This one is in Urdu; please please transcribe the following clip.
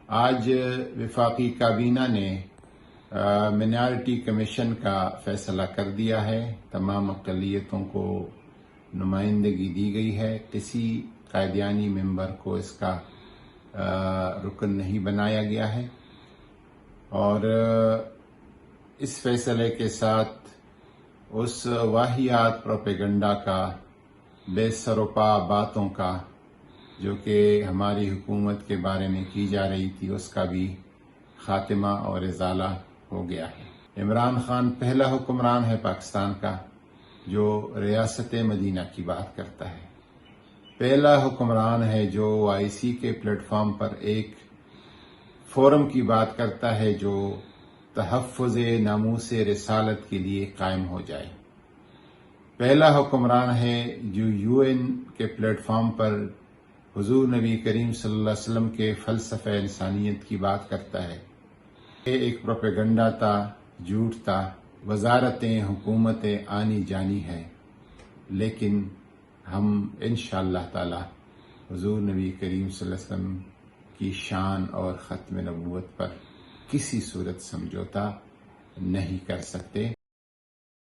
آج وفاقی کابینہ نے مائنارٹی کمیشن کا فیصلہ کر دیا ہے. تمام اقلیتوں کو نمائندگی دی گئی ہے. کسی قائدیانی ممبر کو اس کا رکن نہیں بنایا گیا ہے، اور اس فیصلے کے ساتھ اس واہیات پروپیگنڈا کا، بے سروپا باتوں کا جو کہ ہماری حکومت کے بارے میں کی جا رہی تھی، اس کا بھی خاتمہ اور ازالہ ہو گیا ہے. عمران خان پہلا حکمران ہے پاکستان کا جو ریاست مدینہ کی بات کرتا ہے. پہلا حکمران ہے جو OIC کے پلیٹ فارم پر ایک فورم کی بات کرتا ہے جو تحفظ ناموس رسالت کے لیے قائم ہو جائے. پہلا حکمران ہے جو UN کے پلیٹ فارم پر حضور نبی کریم صلی اللہ علیہ وسلم کے فلسفہ انسانیت کی بات کرتا ہے. یہ ایک پروپیگنڈا تھا، جھوٹ تھا. وزارتیں، حکومتیں آنی جانی ہے، لیکن ہم انشاءاللہ تعالی حضور نبی کریم صلی اللہ علیہ وسلم کی شان اور ختم نبوت پر کسی صورت سمجھوتا نہیں کر سکتے.